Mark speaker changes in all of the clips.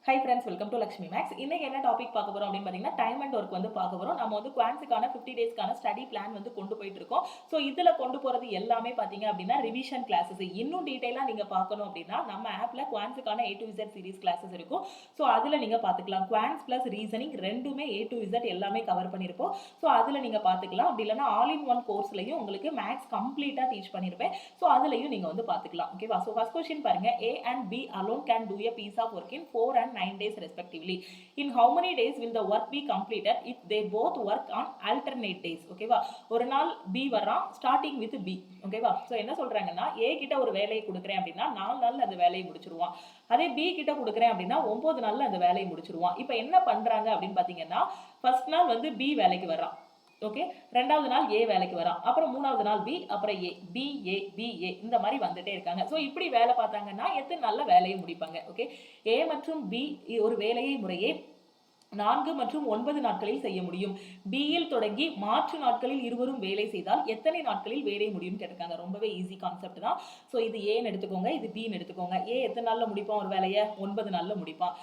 Speaker 1: High friends, welcome to Lakshmi maths. இன்னைக்கு என்ன topic பார்க்க போறோம் அப்படின்னு பார்த்தீங்கன்னா, டைம் அண்ட் ஒர்க் வந்து பார்க்க போறோம். நம்ம வந்து குவான்ஸுக்கான 50 டேஸ்க்கான ஸ்டடி பிளான் வந்து கொண்டு போயிட்டு இருக்கோம். ஸோ இதில் கொண்டு போறது எல்லாமே பார்த்தீங்க அப்படின்னா ரிவிஷன் கிளாஸஸ். இன்னும் டீட்டெயிலாக நீங்கள் பார்க்கணும் அப்படின்னா நம்ம ஆப்ல குவான்ஸுக்கான A to Z series classes இருக்கும். ஸோ அதில் நீங்கள் பார்த்துக்கலாம். குவான்ஸ் பிளஸ் ரீசனிங் ரெண்டுமே A to Z எல்லாமே கவர் பண்ணியிருப்போம். ஸோ அதில் நீங்கள் பார்த்துக்கலாம். அப்படி இல்லைன்னா ஆல் இன் ஒன் கோர்ஸ்லையும் உங்களுக்கு மேக்ஸ் கம்ப்ளீட்டாக டீச் பண்ணியிருப்பேன். ஸோ அதுலையும் நீங்கள் வந்து பார்த்துக்கலாம். ஓகேவா? ஸோ ஃபர்ஸ்ட் கொஸ்டின் பாருங்க. A and B alone can do a piece of work in 4 and 9 days respectively. In how many days will the work be completed if they both work on alternate days? ஓகேவா? ஒரு நாள் B வரான் starting with B. ஓகேவா? So என்ன சொல்றாங்கன்னா, A கிட்ட ஒரு வேலையை கொடுக்குறேன் அப்படின்னா 4 நாள்ல அந்த வேலையை முடிச்சிருவான். அதே B கிட்ட கொடுக்குறேன் அப்படின்னா 9 நாள்ல அந்த வேலையை முடிச்சிருவான். இப்போ என்ன பண்றாங்க அப்படின்னு பாத்தீங்கன்னா, ஃபர்ஸ்ட் நாள் வந்து B வேலைக்கு வர்றான். ஓகே, ரெண்டாவது நாள் A வேலைக்கு வரான், அப்புறம் மூணாவது நாள் B, அப்புறம் A, B A இந்த மாதிரி வந்துட்டே இருக்காங்க. ஸோ இப்படி வேலை பார்த்தாங்கன்னா எத்தனை நாள்ல வேலையை முடிப்பாங்க? ஓகே, A மற்றும் B ஒரு வேலையை முறையே 4 மற்றும் 9 நாட்களில் செய்ய முடியும். பியில் தொடங்கி மாற்று நாட்களில் இருவரும் வேலை செய்தால் எத்தனை நாட்களில் வேலை முடியும் கேட்டிருக்காங்க. ரொம்பவே ஈஸி கான்செப்ட் தான். ஸோ இது ஏன்னு எடுத்துக்கோங்க, இது பின்னு எடுத்துக்கோங்க. ஏ எத்தனை நாளில் முடிப்பான் ஒரு வேலையை? 9 நாளில் முடிப்பான்.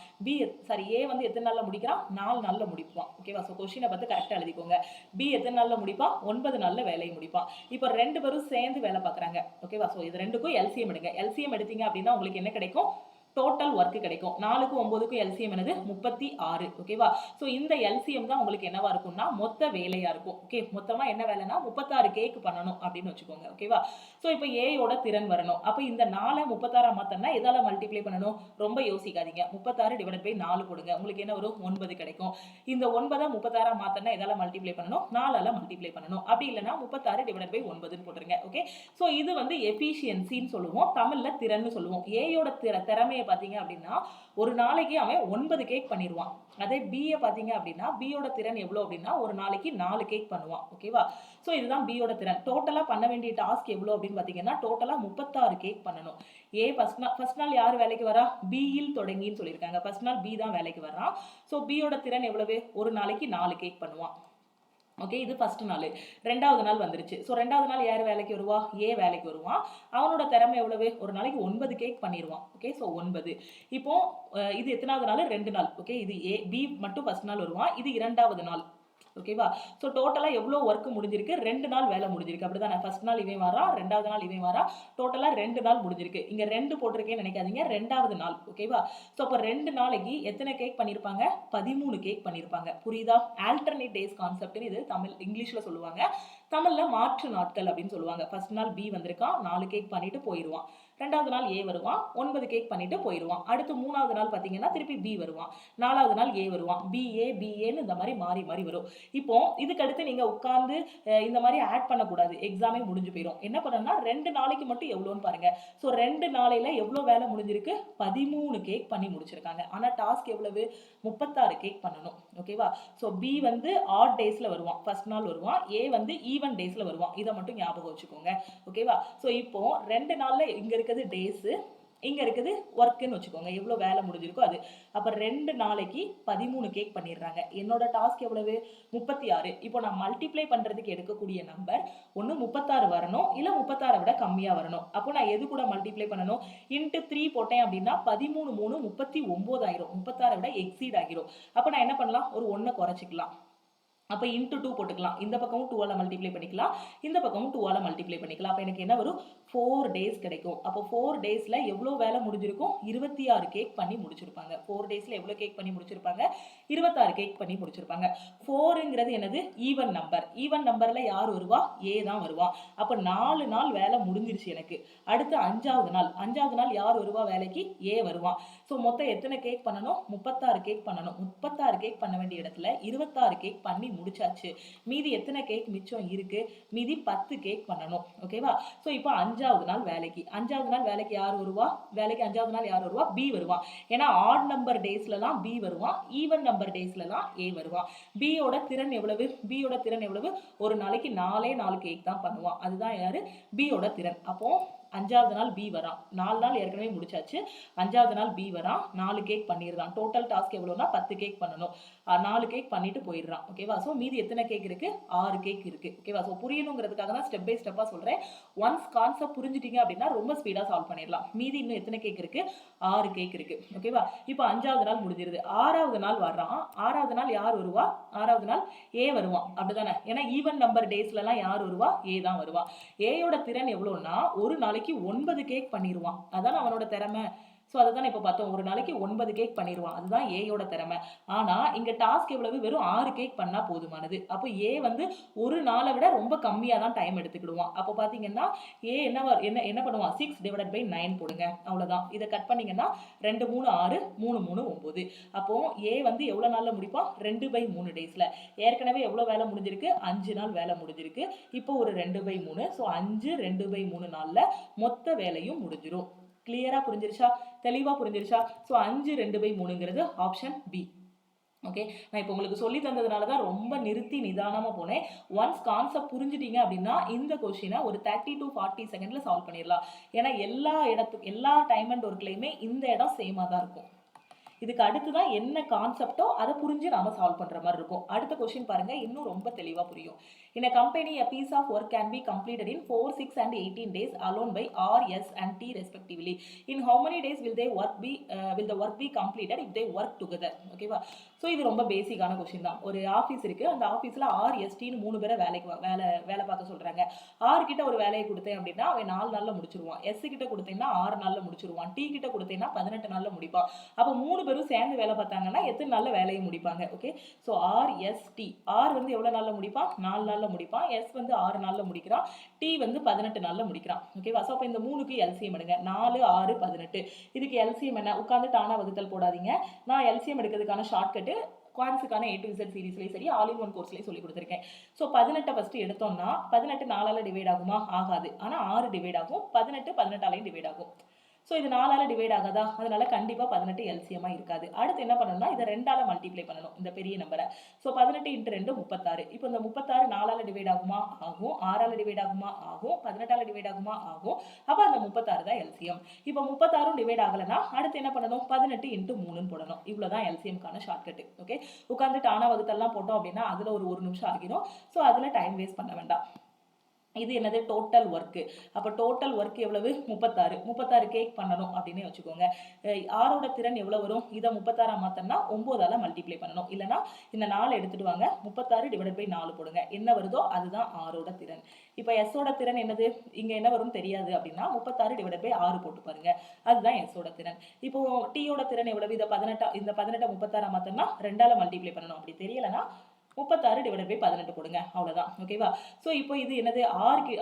Speaker 1: ஏ வந்து எத்தனை நாளில் முடிக்கிறான்? 4 நாளில் முடிப்பான். ஓகேவா? ஸோ கொஸ்டினை பார்த்து கரெக்டாக எழுதிக்கோங்க. பி எத்தனை நாளில் முடிப்பான்? 9 நாளில் வேலையை முடிப்பான். இப்போ ரெண்டு பேரும் சேர்ந்து வேலை பார்க்குறாங்க. ஓகேவா? ஸோ இது ரெண்டுக்கும் எல்சிஎம் எடுங்க. எல்சிஎம் எடுத்தீங்க அப்படின்னா உங்களுக்கு என்ன கிடைக்கும்? டோட்டல் ஒர்க் கிடைக்கும். 4க்கும் 9க்கும் எல்சிஎம் என்னது? 36. ஓகேவா? ஸோ இந்த எல்சிஎம் தான் உங்களுக்கு என்னவா இருக்கும்னா மொத்த வேலையா இருக்கும். ஓகே, மொத்தமா என்ன வேலைன்னா 36 கேக் பண்ணணும் அப்படின்னு வச்சுக்கோங்க. ஓகேவா? ஸோ இப்போ ஏயோட திறன் வரணும். அப்போ இந்த 4 36 மாத்தனா எதால மல்டிப்ளை பண்ணணும்? ரொம்ப யோசிக்காதீங்க. 36 டிவைடட் பை 4 போடுங்க. உங்களுக்கு என்ன வரும்? 9 கிடைக்கும். இந்த 9 36 மாத்தனா எதால மல்டிப்ளை பண்ணணும்? 4ஆல மல்டிப்ளை பண்ணணும். அப்படி இல்லைன்னா 36 டிவைடட் பை 9 போட்டுருங்க. ஓகே, ஸோ இது வந்து எஃபிஷியன்சின்னு சொல்லுவோம், தமிழ்ல திறன்னு சொல்லுவோம். ஏயோட திறமையை பாத்தீங்க அப்படின்னா ஒரு நாளைக்கு அவன் 9 கேக் பண்ணிடுவான். அதே பியை பாத்தீங்க அப்படின்னா பியோட திறன் எவ்வளவு அப்படின்னா ஒரு நாளைக்கு 4 கேக் பண்ணுவான். ஓகேவா? ஸோ இதுதான் பியோட திறன். டோட்டலா பண்ண வேண்டிய டாஸ்க் எவ்வளவு அப்படின்னு பாத்தீங்கன்னா டோட்டலா 36 கேக் பண்ணணும். ஏ ஃபர்ஸ்ட் நாள் யார் வேலைக்கு வரா? பியில் தொடங்கின்னு சொல்லியிருக்காங்க. ஃபர்ஸ்ட் நாள் பி தான் வேலைக்கு வரான். ஸோ பியோட திறன் எவ்வளவு? ஒரு நாளைக்கு 4 கேக் பண்ணுவான். ஓகே, இது ஃபர்ஸ்ட் நாள். ரெண்டாவது நாள் வந்துருச்சு. ஸோ ரெண்டாவது நாள் யார் வேலைக்கு வருவா? ஏ வேலைக்கு வருவான். அவனோட திறமை எவ்வளவு? ஒரு நாளைக்கு 9 கேக் பண்ணிடுவான். Okay, so 9. இப்போ இது எத்தனாவது நாள்? 2 நாள். ஓகே, இது ஏ பி மட்டும் ஃபர்ஸ்ட் நாள் வருவான். இது இரண்டாவது நாள். ஓகேவா? ஸோ டோட்டலாக எவ்வளோ ஒர்க் முடிஞ்சிருக்கு? 2 நாள் வேலை முடிஞ்சிருக்கு. அப்படிதான், ஃபர்ஸ்ட் நாள் இவன் வரா, ரெண்டாவது நாள் இவன் வரா, டோட்டலாக 2 நாள் முடிஞ்சிருக்கு. இங்கே 2 போட்டிருக்கேன்னு நினைக்காதீங்க, ரெண்டாவது நாள். ஓகேவா? ஸோ அப்போ 2 நாளைக்கு எத்தனை கேக் பண்ணியிருப்பாங்க? 13 கேக் பண்ணியிருப்பாங்க. புரியுதா? ஆல்டர்னேட் டேஸ் கான்செப்ட்னு இது இங்கிலீஷில் சொல்லுவாங்க. தமிழில் மாற்று நாட்கள் அப்படின்னு சொல்லுவாங்க. ஃபர்ஸ்ட் நாள் பி வந்திருக்கான், 4 கேக் பண்ணிட்டு போயிடுவான். ரெண்டாவது நாள் ஏ வருவான், 9 கேக் பண்ணிட்டு போயிடுவான். அடுத்து மூணாவது நாள் பார்த்தீங்கன்னா திருப்பி பி வருவான். நாலாவது நாள் ஏ வருவான். பிஏன்னு இந்த மாதிரி மாறி மாறி வரும். இப்போ இதுக்கு அடுத்து நீங்க உட்கார்ந்து இந்த மாதிரி ஆட் பண்ணக்கூடாது. எக்ஸாமே முடிஞ்சு போயிடும். என்ன பண்ணணும்னா 2 நாளைக்கு மட்டும் எவ்வளோன்னு பாருங்க. ஸோ 2 நாளையில எவ்வளோ வேலை முடிஞ்சிருக்கு? 13 கேக் பண்ணி முடிச்சிருக்காங்க. ஆனால் டாஸ்க் எவ்வளவு? 36 கேக் பண்ணணும். ஓகேவா? ஸோ பி வந்து ஆட் டேஸ்ல வருவான், ஃபர்ஸ்ட் நாள் வருவான். ஏ வந்து ஈவன் டேஸ்ல வருவான். இதை மட்டும் ஞாபகம் வச்சுக்கோங்க. ஓகேவா? ஸோ இப்போ 2 நாள்ல இங்க இருக்குது டேஸ், இங்க இருக்குது ஒர்க்குன்னு வச்சுக்கோங்க. எவ்வளவு வேலை முடிஞ்சிருக்கோ அது. அப்ப 2 நாளைக்கு 13 கேக் பண்ணிடுறாங்க. என்னோட டாஸ்க் எவ்வளவு? 36. இப்போ நான் மல்டிப்ளை பண்றதுக்கு எடுக்கக்கூடிய நம்பர் ஒண்ணு 36 வரணும், இல்ல 36 விட கம்மியா வரணும். அப்போ நான் எது கூட மல்டிப்ளை பண்ணணும்? இன்ட்டு 3 போட்டேன் அப்படின்னா 13 3 39 ஆயிரும். 36 விட எக்ஸீட் ஆகிரும். அப்ப நான் என்ன பண்ணலாம்? ஒரு 1 குறைச்சிக்கலாம். அப்போ இன்ட்டு 2 போட்டுக்கலாம். இந்த பக்கமும் 2ஆல மல்டிப்ளை பண்ணிக்கலாம், இந்த பக்கமும் 2ஆல மல்டிப்ளை பண்ணிக்கலாம். அப்போ எனக்கு என்ன வரும்? 4 டேஸ் கிடைக்கும். அப்போ 4 டேஸ்ல எவ்வளோ வேலை முடிஞ்சிருக்கும்? 26 கேக் பண்ணி முடிச்சிருப்பாங்க. 4 டேஸ்ல எவ்வளோ கேக் பண்ணி முடிச்சிருப்பாங்க? 26 கேக் பண்ணி முடிச்சிருப்பாங்க. 4ங்கிறது என்னது? Even number. ஈவன் நம்பர்ல யார் வருவா? ஏ தான் வருவான். அப்போ 4 நாள் வேலை முடிஞ்சிருச்சு எனக்கு. அடுத்து 5வது நாள் யார் வருவா வேலைக்கு? ஏ வருவான். ஸோ மொத்தம் எத்தனை கேக் பண்ணணும்? 36 கேக் பண்ணணும். 36 கேக் பண்ண வேண்டிய இடத்துல 26 கேக் பண்ணி முடிச்சாச்சு. மீதி எத்தனை கேக் மிச்சம் இருக்கு? மீதி 10 கேக் பண்ணணும். ஓகேவா? சோ இப்போ 5வது நாள் வேலைக்கு யார் வருவா? வேலைக்கு 5வது நாள் யார் வருவா? பி வருவான். ஏன்னா ஆட் நம்பர் டேஸ்லலாம் பி வருவான், ஈவன் நம்பர் டேஸ்லலாம் ஏ வருவான். பியோட திறன் எவ்வளவு? ஒரு நாளைக்கு 4 கேக் தான் பண்ணுவான். அதுதான் யாரு? பியோட திறன். அப்போ அஞ்சாவது நாள் பி வரான், 4 நாள் ஏற்கனவே முடிச்சாச்சு, அஞ்சாவது நாள் பி வரான், 4 கேக் பண்ணிடுறான். டோட்டல் டாஸ்க் எவ்வளோனா 10 கேக் பண்ணணும். 4 கேக் பண்ணிட்டு போயிடுறான். ஓகேவா? ஸோ மீதி எத்தனை கேக் இருக்கு? 6 கேக் இருக்கு. ஓகேவா? ஸோ புரியணுங்கிறதுக்காக தான் ஸ்டெப் பை ஸ்டெப்பாக சொல்கிறேன். ஒன்ஸ் கான்செப்ட் புரிஞ்சுட்டீங்க அப்படின்னா ரொம்ப ஸ்பீடாக சால்வ் பண்ணிடலாம். மீதி இன்னும் எத்தனை கேக் இருக்கு? 6 கேக் இருக்கு. ஓகேவா? இப்போ 5வது நாள் முடிஞ்சிருது, 6வது நாள் வர்றான். 6வது நாள் யார் வருவா? 6வது நாள் ஏ வருவான். அப்படிதானே? ஏன்னா ஈவன் நம்பர் டேஸ்லலாம் யார் வருவா? ஏ தான் வருவா. ஏயோட திறன் எவ்வளோன்னா ஒரு நாளைக்கு 9 கேக் பண்ணிடுவான். அதான் அவனோட திறமை. ஸோ அதை தான் இப்போ பார்த்தோம், ஒரு நாளைக்கு 9 கேக் பண்ணிடுவான். அதுதான் ஏயோட திறமை. ஆனால் இங்கே டாஸ்க் எவ்வளவு? வெறும் 6 கேக் பண்ணால் போதுமானது. அப்போ ஏ வந்து ஒரு நாளை விட ரொம்ப கம்மியாக தான் டைம் எடுத்துக்கிடுவான். அப்போ பார்த்தீங்கன்னா ஏ என்ன பண்ணுவான்? 6/9 போடுங்க, அவ்வளோதான். இதை கட் பண்ணிங்கன்னா 2 3 6 3 3 9. அப்போ ஏ வந்து எவ்வளோ நாளில் முடிப்பான்? 2/3 டேஸில். ஏற்கனவே எவ்வளோ வேலை முடிஞ்சிருக்கு? 5 நாள் வேலை முடிஞ்சிருக்கு. இப்போ ஒரு 2/3. ஸோ 5 2/3 நாளில் மொத்த வேலையும் முடிஞ்சிடும். கிளியரா புரிஞ்சிருச்சா? தெளிவா புரிஞ்சிருச்சா? ஸோ 5 2/3ங்கிறது ஆப்ஷன் பி. ஓகே, நான் இப்போ உங்களுக்கு சொல்லி தந்ததுனால தான் ரொம்ப நிறுத்தி நிதானமாக போனேன். ஒன்ஸ் கான்செப்ட் புரிஞ்சுட்டீங்க அப்படின்னா இந்த கொஸ்டினை ஒரு 30 to 40 செகண்டில் சால்வ் பண்ணிடலாம். ஏன்னா எல்லா டைம் அண்ட் ஒர்க்லையுமே இந்த இடம் சேமாக தான் இருக்கும். இதுக்கு அடுத்து தான் என்ன கான்செப்டோ அதை புரிஞ்சு நாம சால்வ் பண்ற மாதிரி இருக்கும். அடுத்த கொஸ்டின் பாருங்க, இன்னும் ரொம்ப தெளிவா புரியும். In a company, a piece of work can be completed in 4, 6 and 18 days alone by R, S and T respectively. In how many days will the work be completed if they work together? ஓகேவா? So இது ரொம்ப பேசிக்கான question தான். ஒரு office இருக்கு, அந்த ஆஃபீஸில் R எஸ்டின்னு 3 பேரை வேலை பார்க்க சொல்றாங்க. ஆர் கிட்ட ஒரு வேலையை கொடுத்தேன் அப்படின்னா அவன் 4 நாளில் முடிச்சிருவான். எஸ் கிட்ட கொடுத்தீங்கன்னா 6 நாளில் முடிச்சிருவான். டி கிட்ட கொடுத்தீங்கன்னா 18 நாளில் முடிப்பான். அப்போ 3 பேரும் சேர்ந்து வேலை பார்த்தாங்கன்னா எத்தனை நாளில் வேலையை முடிப்பாங்க? Okay, so R S T. R வந்து எவ்வளோ நாளில் முடிப்பான்? 4 நாளில் முடிப்பான். எஸ் வந்து 6 நாளில் முடிக்கிறான். டி வந்து 18 நாளில் முடிக்கிறான். ஓகேவா? ஸோ அப்போ இந்த 3க்கு எல்சிஎம் எடுங்க. 4 6 18. இதுக்கு எல்சிஎம் என்ன? உட்காந்து டானா வகுத்தல் போடாதீங்க. நான் எல்சிஎம் எடுக்கிறதுக்கான ஷார்ட்கட்டு குவான்ஸுக்கான A to Z சீரீஸ்லேயும் சரி, ஆல் இன் ஒன் கோர்ஸ்லேயும் சொல்லி கொடுத்துருக்கேன். ஸோ 18 ஃபஸ்ட்டு எடுத்தோம்னா 18 4ஆல் டிவைட் ஆகுமா? ஆகாது. ஆனால் 6 டிவைட் ஆகும். 18 18ஆலையும் டிவைட் ஆகும். ஸோ இது 4ஆல் டிவைட் ஆகாதா? அதனால கண்டிப்பாக 18 எல்சிஎம்மாக இருக்காது. அடுத்து என்ன பண்ணணும்னா இதை 2ஆல் மல்டிப்ளை பண்ணணும், இந்த பெரிய நம்பரை. ஸோ 18 × 2 36. இப்போ இந்த 36 4ஆல் டிவைட் ஆகுமா? ஆகும். 6ஆல் டிவைட் ஆகுமா? ஆகும். 18ஆல் டிவைட் ஆகுமா? ஆகும். அப்போ அந்த 36 தான் எல்சிஎம். இப்போ 36 டிவைட் ஆகலைன்னா அடுத்து என்ன பண்ணணும்? 18 × 3 போடணும். இவ்வளோ தான் எல்சிஎம்கான ஷார்ட்கட்டு. ஓகே, உட்காந்து டானா வகுத்தெல்லாம் போட்டோம் அப்படின்னா அதில் ஒரு நிமிஷம் ஆகிடும். ஸோ அதில் டைம் வேஸ்ட் பண்ண வேண்டாம். இது என்னது? Total work. அப்போ டோட்டல் ஒர்க் எவ்வளவு? 36 கேக் பண்ணணும் அப்படின்னு வச்சுக்கோங்க. ஆரோட திறன் எவ்வளோ வரும்? இதை 36 மாற்றோம்னா 9ஆல் மல்டிப்ளை பண்ணணும். இல்லைனா இந்த 4 எடுத்துட்டு வாங்க, 36/4 போடுங்க. என்ன வருதோ அதுதான் ஆரோட திறன். இப்போ எஸ்ஸோட திறன் என்னது? இங்கே என்ன வரும்னு தெரியாது அப்படின்னா 36/6 போட்டு பாருங்க, அதுதான் எஸ்ஸோட திறன். இப்போ டீயோட திறன் எவ்வளவு? இதை 18 36 மாற்றோம்னா 2ஆல் மல்டிப்ளை பண்ணணும். அப்படி தெரியலைன்னா 36/18 போடுங்க, அவ்வளவுதான். ஓகேவா? ஸோ இப்போ இது என்னது?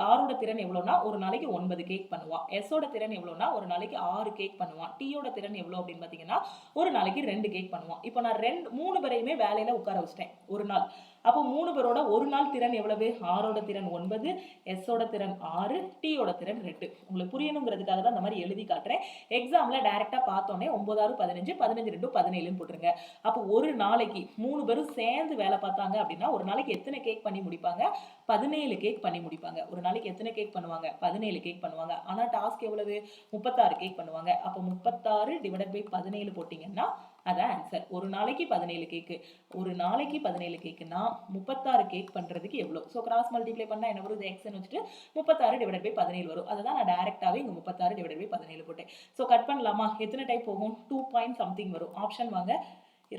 Speaker 1: ஆரோட திறன் எவ்வளோனா ஒரு நாளைக்கு 9 கேக் பண்ணுவான். எஸ்ஸோட திறன் எவ்வளோனா ஒரு நாளைக்கு 6 கேக் பண்ணுவான். டீயோட திறன் எவ்வளோ அப்படின்னு பார்த்தீங்கன்னா ஒரு நாளைக்கு 2 கேக் பண்ணுவான். இப்போ நான் 3 பேரையுமே வேலையில உட்கார வச்சிட்டேன் ஒரு நாள். அப்போ 3 பேரோட ஒரு நாள் திறன் எவ்வளவு? ஆரோட திறன் 9, எஸ்ஸோட திறன் 6, டீயோட திறன் 2. உங்களுக்கு புரியணுங்கிறதுக்காக தான் இந்த மாதிரி எழுதி காட்டுறேன். எக்ஸாம்ல டைரக்டா பார்த்தோன்னே 9 6 15 15 2 17 போட்டுருங்க. அப்போ ஒரு நாளைக்கு 3 பேரும் சேர்ந்து வேலை பார்த்தாங்க அப்படின்னா ஒரு நாளைக்கு எத்தனை கேக் பண்ணி முடிப்பாங்க? 17 கேக் பண்ணி முடிப்பாங்க. ஒரு நாளைக்கு எத்தனை கேக் பண்ணுவாங்க? 17 கேக் பண்ணுவாங்க. ஆனா டாஸ்க் எவ்வளவு? 36 கேக் பண்ணுவாங்க. அப்போ 36/17 போட்டீங்கன்னா அதான் ஆன்சர். ஒரு நாளைக்கு 17 கேக்கு. ஒரு நாளைக்கு 17 கேக்குன்னா 36 கேக் பண்றதுக்கு எவ்வளோ? ஸோ கிராஸ் மல்டிப்ளை பண்ணா என்ன வரும்? இது எக்ஸ்ன்னு வச்சுட்டு 36/17 வரும். அதை தான் நான் டைரக்டாவே இங்கே 36/17 போட்டேன். ஸோ கட் பண்ணலாமா? எத்தனை டைப் போகும்? 2 பாயிண்ட் சம்திங் வரும். ஆப்ஷன் வாங்க,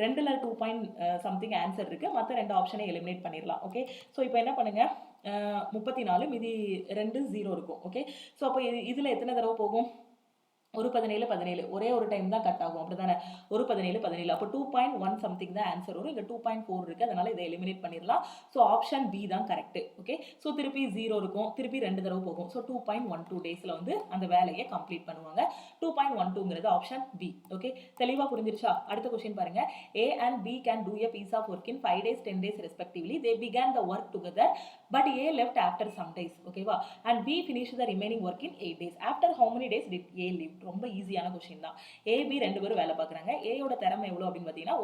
Speaker 1: 2ல் 2 பாயிண்ட் சம்திங் ஆன்சர் இருக்கு. மற்ற 2 ஆப்ஷனை எலிமினேட் பண்ணிடலாம். ஓகே, ஸோ இப்போ என்ன பண்ணுங்க, 34 மீதி 2 0 இருக்கும். ஓகே, ஸோ அப்போ இதில் எத்தனை தடவை போகும்? ஒரு 17 ஒரே ஒரு டைம் தான் கட் ஆகும். அப்படிதானே? ஒரு 17 அப்போ 2.1 சம்திங் தான் ஆன்சர் வரும். இங்கே 2.4 இருக்கு, அதனால இதை எலிமினேட் பண்ணிடலாம். ஸோ ஆப்ஷன் பி தான் கரெக்ட். ஓகே, ஸோ திருப்பி 0 இருக்கும், திருப்பி 2 தடவை போகும். ஸோ 2.12 டேஸில் வந்து அந்த வேலையை கம்ப்ளீட் பண்ணுவாங்க. 2.12ங்கிறது ஆப்ஷன் பி. ஓகே, தெளிவாக புரிஞ்சிருச்சா? அடுத்த கொஸ்டின் பாருங்க. A and B can do a piece of work in 5 days 10 days respectively. They began the work together but A left after some days. ஓகேவா? and B finished the remaining work in 8 days. after how many days did A leave? ரொம்ப ஈஸியான question தான். A B ரெண்டு பேரும் வேலை பார்க்குறாங்க. A யோட திறமை எவ்வளோ அப்படின்னு பார்த்தீங்கன்னா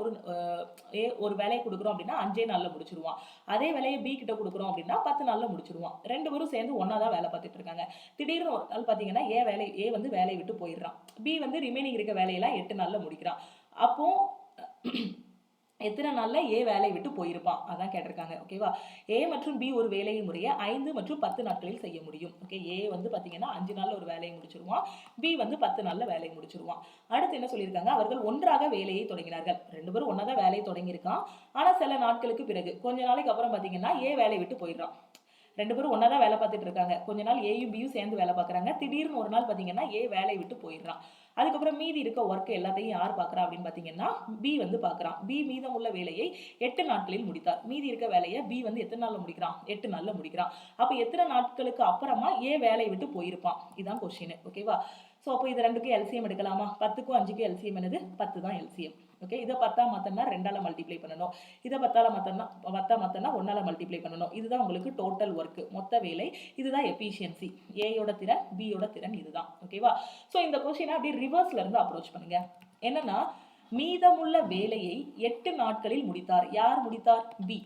Speaker 1: ஒரு வேலையை கொடுக்குறோம் அப்படின்னா 5 நாளில் முடிச்சிருவான். அதே வேலையை B கிட்ட கொடுக்குறோம் அப்படின்னா 10 நாளில் முடிச்சிருவான். ரெண்டு பேரும் சேர்ந்து ஒன்றா தான் வேலை பார்த்துட்டு இருக்காங்க. திடீர்னு ஒரு நாள் பார்த்தீங்கன்னா A வந்து வேலையை விட்டு போயிடுறான். B வந்து ரிமைனிங் இருக்க வேலையெல்லாம் 8 நாளில் முடிக்கிறான். அப்போ எத்தனை நாள்ல ஏ வேலையை விட்டு போயிருப்பான் அதான் கேட்டிருக்காங்க. ஓகேவா? ஏ மற்றும் பி ஒரு வேலையை முறைய 5 மற்றும் 10 நாட்களில் செய்ய முடியும். ஓகே, ஏ வந்து பாத்தீங்கன்னா 5 நாள்ல ஒரு வேலையை முடிச்சிருவான். பி வந்து 10 நாள்ல வேலையை முடிச்சிருவான். அடுத்து என்ன சொல்லியிருக்காங்க, அவர்கள் ஒன்றாக வேலையை தொடங்கினார்கள். ரெண்டு பேரும் ஒன்னாதான் வேலையை தொடங்கியிருக்கான். ஆனா சில நாட்களுக்கு பிறகு கொஞ்ச நாளைக்கு அப்புறம் பாத்தீங்கன்னா ஏ வேலையை விட்டு போயிடுறான். ரெண்டு பேரும் ஒன்னாதான் வேலை பார்த்துட்டு இருக்காங்க. கொஞ்ச நாள் ஏயும் பியும் சேர்ந்து வேலை பார்க்குறாங்க. திடீர்னு ஒரு நாள் பார்த்தீங்கன்னா ஏ வேலையை விட்டு போயிடுறான். அதுக்கப்புறம் மீதி இருக்க ஒர்க் எல்லாத்தையும் யார் பார்க்குறா அப்படின்னு பார்த்தீங்கன்னா பி வந்து பார்க்குறான். பி மீதம் உள்ள வேலையை 8 நாட்களில் முடித்தார். மீதி இருக்க வேலையை பி வந்து எத்தனை நாளில் முடிக்கிறான்? 8 நாளில் முடிக்கிறான். அப்போ எத்தனை நாட்களுக்கு அப்புறமா ஏ வேலையை விட்டு போயிருப்பான்? இதுதான் கொஸ்டின். ஓகேவா? ஸோ அப்போ இது ரெண்டுக்கும் எல்சிஎம் எடுக்கலாமா? 10க்கும் 5க்கும் எல்சிஎம் என்னது? 10 தான் எல்சிஎம். ஓகே, இதை 10 மாத்தனா 2ஆல மல்டிப்ளை பண்ணணும். இதை 10ஆல மாத்தனா 1ஆல மல்டிப்ளை பண்ணணும். இதுதான் உங்களுக்கு டோட்டல் ஒர்க், மொத்த வேலை. இதுதான் எஃபிஷியன்சி. ஏயோட திறன், பியோட திறன் இதுதான். ஓகேவா? ஸோ இந்த கொஸ்டினை அப்படியே ரிவர்ஸ்ல இருந்து அப்ரோச் பண்ணுங்க. என்னன்னா, மீதமுள்ள வேலையை 8 நாட்களில் முடித்தார். யார் முடித்தார்? B.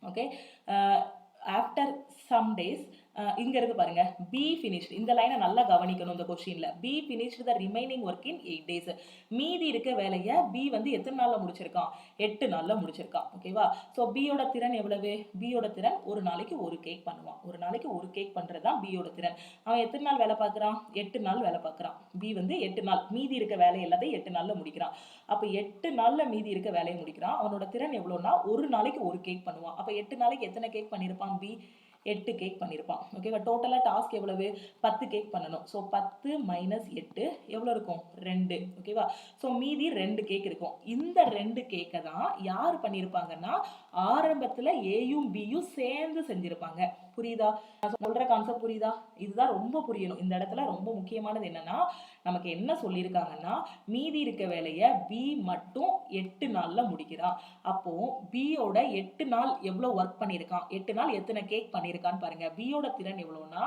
Speaker 1: Okay, after some days இங்க இருக்கு பாருங்க, பி finished. இந்த லைனை நல்லா கவனிக்கணும். இந்த கொஸ்டின்ல B finished the remaining work in 8 days. மீதி இருக்க வேலையை பி வந்து எத்தனை நாள்ல முடிச்சிருக்கான்? 8 நாள்ல முடிச்சிருக்கான். ஓகேவா? ஸோ பியோட திறன் எவ்வளவு? பியோட திறன் ஒரு நாளைக்கு ஒரு கேக் பண்ணுவான். ஒரு நாளைக்கு ஒரு கேக் பண்றதுதான் பியோட திறன். அவன் எத்தனை நாள் வேலை பார்க்கறான்? 8 நாள் வேலை பார்க்கறான். பி வந்து 8 நாள் மீதி இருக்க வேலை எல்லாத்தையும் 8 நாள்ல முடிக்கிறான். அப்ப 8 நாள்ல மீதி இருக்க வேலையை முடிக்கிறான். அவனோட திறன் எவ்வளவுனா ஒரு நாளைக்கு ஒரு கேக் பண்ணுவான். அப்ப 8 நாளைக்கு எத்தனை கேக் பண்ணிருப்பான்? பி 8 கேக் பண்ணியிருப்பான். ஓகேவா? டோட்டலா டாஸ்க் எவ்வளவு? 10 கேக் பண்ணணும். ஸோ 10 மைனஸ் 8 எவ்வளோ இருக்கும்? 2. ஓகேவா? ஸோ மீதி 2 கேக் இருக்கும். இந்த 2 கேக்கை தான் யார் பண்ணியிருப்பாங்கன்னா ஆரம்பத்தில் ஏயும் பியும் சேர்ந்து செஞ்சிருப்பாங்க. புரியுதா? நான் சொல்ற கான்செப்ட் புரியுதா? இதுதான் ரொம்ப புரியணும். இந்த இடத்துல ரொம்ப முக்கியமானது என்னன்னா, நமக்கு என்ன சொல்லியிருக்காங்கன்னா மீதி இருக்க வேலையை பி மட்டும் 8 நாள்ல முடிக்கிறான். அப்போ பியோட 8 நாள் எவ்வளவு ஒர்க் பண்ணியிருக்கான்? 8 நாள் எத்தனை கேக் பண்ணியிருக்கான்னு பாருங்க. பியோட திறன் எவ்வளவுனா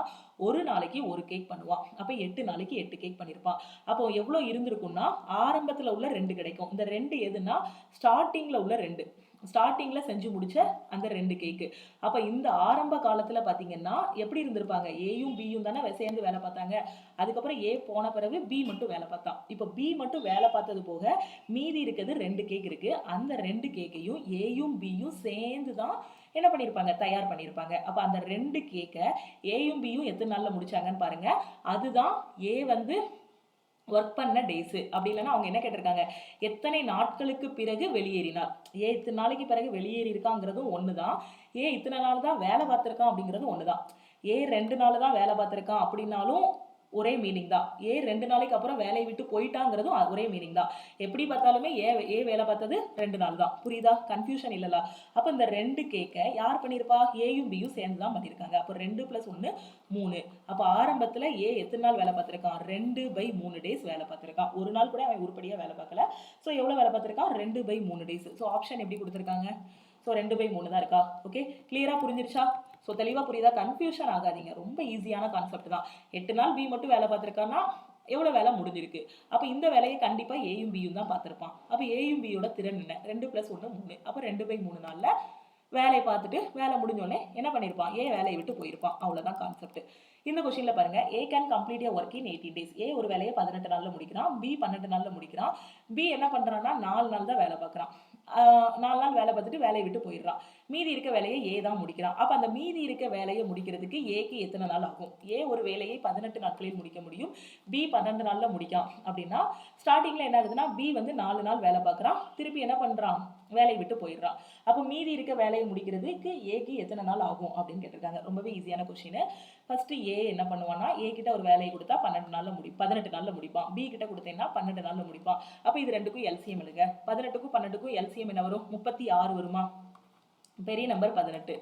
Speaker 1: ஒரு நாளைக்கு ஒரு கேக் பண்ணுவான். அப்ப 8 நாளைக்கு 8 கேக் பண்ணியிருப்பான். அப்போ எவ்வளவு இருந்திருக்கும்னா ஆரம்பத்துல உள்ள 2 கிடைக்கும். இந்த 2 எதுனா ஸ்டார்டிங்ல உள்ள 2, ஸ்டார்டிங்ல செஞ்சு முடிச்ச அந்த 2 கேக்கு. அப்ப இந்த ஆரம்ப காலத்துல பாத்தீங்கன்னா எப்படி இருந்திருப்பாங்க? ஏயும் பியும் தானே சேர்ந்து வேலை பார்த்தாங்க. அதுக்கப்புறம் ஏ போன பிறகு பி மட்டும் வேலை பார்த்தான். இப்ப பி மட்டும் வேலை பார்த்தது போக மீதி இருக்கிறது 2 கேக் இருக்கு. அந்த 2 கேக்கையும் ஏயும் பியும் சேர்ந்து தான் என்ன பண்ணிருப்பாங்க? தயார் பண்ணிருப்பாங்க. அப்ப அந்த 2 கேக்க ஏயும் பியும் எத்தனை நாள்ல முடிச்சாங்கன்னு பாருங்க. அதுதான் ஏ வந்து ஒர்க் பண்ண டேஸ். அப்படி இல்லைன்னா அவங்க என்ன கேட்டிருக்காங்க? எத்தனை நாட்களுக்கு பிறகு வெளியேறினார். ஏ இத்தனை நாளைக்கு பிறகு வெளியேறி இருக்காங்கிறதும் ஒண்ணுதான். ஏ இத்தனை நாள் தான் வேலை பார்த்திருக்கான் அப்படிங்கிறதும் ஒண்ணுதான். ஏ 2 நாள் தான் வேலை பார்த்திருக்கான் அப்படின்னாலும் ஒரே மீனிங் தான். ஏ 2 நாளைக்கு அப்புறம் வேலையை விட்டு போயிட்டாங்கிறதும் ஒரே மீனிங் தான். எப்படி பார்த்தாலுமே ஏ வேலை பார்த்தது 2 நாள் தான். புரியுதா? கன்ஃபியூஷன் இல்லல? அப்ப இந்த 2 கேக்க யார் பண்ணிருப்பா? ஏயும் பியும் சேர்ந்து தான் பண்ணிருக்காங்க. அப்ப 2 + 1 3. அப்ப ஆரம்பத்துல ஏ எத்தனை நாள் வேலை பார்த்திருக்கான்? 2/3 டேஸ் வேலை பார்த்திருக்கான். ஒரு நாள் கூட அவன் உருப்படியா வேலை பார்க்கல. சோ எவ்வளவு வேலை பார்த்திருக்கான்? 2/3 டேஸ். சோ ஆப்ஷன் எப்படி கொடுத்திருக்காங்க? ஸோ 2/3 தான் இருக்கா? ஓகே, கிளியரா புரிஞ்சிருச்சா? ஸோ தெளிவாக புரியுதா? கன்ஃபியூஷன் ஆகாதீங்க. ரொம்ப ஈஸியான கான்செப்ட் தான். 8 நாள் பி மட்டும் வேலை பார்த்துருக்கான்னா எவ்வளோ வேலை முடிஞ்சிருக்கு? அப்போ இந்த வேலையை கண்டிப்பாக ஏயும் பியும் தான் பார்த்துருப்பான். அப்போ ஏயும் பியோட திறன் என்ன? 2 + 1 3. அப்போ 2/3 நாளில் வேலையை பார்த்துட்டு வேலை முடிஞ்சோடனே என்ன பண்ணியிருப்பான்? ஏ வேலையை விட்டு போயிருப்பான். அவ்வளோதான் கான்செப்ட். இந்த கொஸ்டின்ல பாருங்க, A can complete a work in 18 days. A ஒரு வேலையை 18 நாள்ல முடிக்கிறான். பி 12 நாள்ல முடிக்கிறான். பி என்ன பண்றான்னா 4 நாள் தான் வேலை பார்க்குறான். 4 நாள் வேலை பார்த்துட்டு வேலையை விட்டு போயிடுறான். மீதி இருக்க வேலையை ஏ தான் முடிக்கிறான். அப்ப அந்த மீதி இருக்க வேலையை முடிக்கிறதுக்கு ஏக்கு எத்தனை நாள் ஆகும்? ஏ ஒரு வேலையை 18 நாட்களில் முடிக்க முடியும். பி 12 நாள்ல முடிக்கான். அப்படின்னா ஸ்டார்டிங்ல என்ன ஆகுதுன்னா பி வந்து 4 நாள் வேலை பார்க்குறான். திருப்பி என்ன பண்றான்? வேலையை விட்டு போயிடுறான். அப்போ மீதி இருக்க வேலையை முடிக்கிறதுக்கு ஏக்கு எத்தனை நாள் ஆகும் அப்படின்னு கேட்டிருக்காங்க. ரொம்பவே ஈஸியான கொஸ்டின். ஃபர்ஸ்ட் ஏ என்ன பண்ணுவான்னா, ஏ கிட்ட ஒரு வேலையை கொடுத்தா 18 நாள்ல முடிப்பான். பி கிட்ட கொடுத்தேன்னா 12 நாள்ல முடிப்பான். அப்ப இது ரெண்டுக்கும் எல்சிஎம் எழுங்க. 18க்கும் 12க்கும் எல்சிஎம் என்ன வரும்? 36 வருமா? பெரிய நம்பர் 18.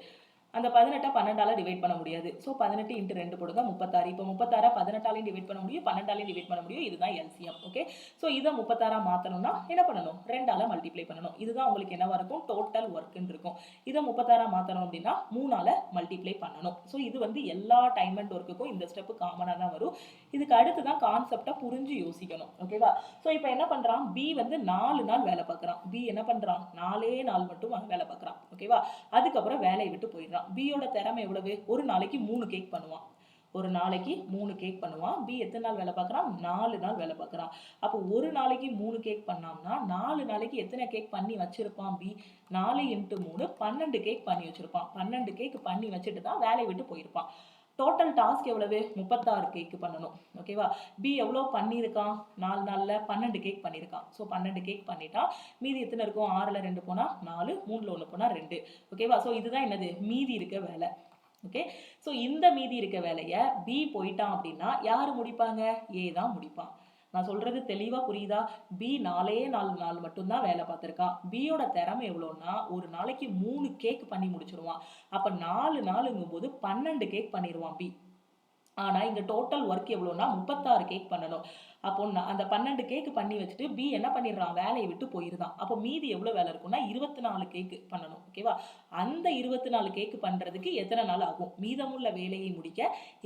Speaker 1: அந்த 18 12ஆல டிவைட் பண்ண முடியாது. ஸோ 18 × 2 போடுங்க 36. இப்போ 36 18ஆலையும் டிவைட் பண்ண முடியும், 12ஆலையும் டிவைட் பண்ண முடியும். இதுதான் எல்சிஎம். ஓகே, ஸோ இதை 36 மாற்றணும்னா என்ன பண்ணணும்? 2ஆல மல்டிப்ளை பண்ணணும். இதுதான் உங்களுக்கு என்னவா இருக்கும்? டோட்டல் ஒர்க்குன்னு இருக்கும். இதை 36 மாற்றணும் அப்படின்னா 3ஆல மல்டிப்ளை பண்ணணும். ஸோ இது வந்து எல்லா டைம் அண்ட் ஒர்க்குக்கும் இந்த ஸ்டெப்பு காமனாக தான் வரும். இதுக்கு அடுத்து தான் கான்செப்டை புரிஞ்சு யோசிக்கணும். ஓகேவா? ஸோ இப்போ என்ன பண்ணுறான்? பி வந்து 4 நாள் வேலை பார்க்குறான். பி என்ன பண்ணுறான்? 4 நாள் மட்டும் வேலை பார்க்குறான். ஓகேவா? அதுக்கப்புறம் வேலையை விட்டு போயிடுறான். பியோட திறமை எவ்வளவு? ஒரு நாளைக்கு 3 கேக் பண்ணுவான். ஒரு நாளைக்கு 3 கேக் பண்ணுவான். பி எத்தனை நாள் வேலை பார்க்குறான்? 4 நாள் வேலை பார்க்குறான். அப்போ ஒரு நாளைக்கு 3 கேக் பண்ணாம்னா 4 நாளைக்கு எத்தனை கேக் பண்ணி வச்சிருப்பான்? பி 4 × 3 12 கேக் பண்ணி வச்சிருப்பான். 12 கேக் பண்ணி வச்சுட்டு தான் வேலையை விட்டு போயிருப்பான். டோட்டல் டாஸ்க் எவ்வளவு? 36 கேக் பண்ணணும். ஓகேவா? பி எவ்வளோ பண்ணியிருக்கான்? 4 நாளில் 12 கேக் பண்ணியிருக்கான். ஸோ 12 கேக் பண்ணிட்டான். மீதி எத்தனை இருக்கும்? 6ல் 2 போனால் 4, 3ல் 1 போனால் 2. ஓகேவா? ஸோ இதுதான் என்னது? மீதி இருக்க வேலை. ஓகே, ஸோ இந்த மீதி இருக்க வேலையை பி போயிட்டான் அப்படின்னா யார் முடிப்பாங்க? ஏ தான் முடிப்பான். நான் சொல்றது தெளிவா புரியுதா? பி 4 நாள் மட்டும்தான் வேலை பார்த்துருக்கான். பியோட திறமை எவ்வளோன்னா ஒரு நாளைக்கு 3 கேக் பண்ணி முடிச்சிருவான். அப்ப 4 நாளுங்கும் போது 12 கேக் பண்ணிடுவான் பி. ஆனா இங்க டோட்டல் ஒர்க் எவ்வளோன்னா 36 கேக் பண்ணணும். அப்போ அந்த 12 கேக் பண்ணி வச்சுட்டு பி என்ன பண்ணிடுறான்? வேலையை விட்டு போயிருந்தான். அப்போ மீதி எவ்வளோ வேலை இருக்கும்னா 24 கேக் பண்ணணும். ஓகேவா? அந்த 24 கேக் பண்றதுக்கு எத்தனை நாள் ஆகும்? மீதமுள்ள வேலையை முடிக்க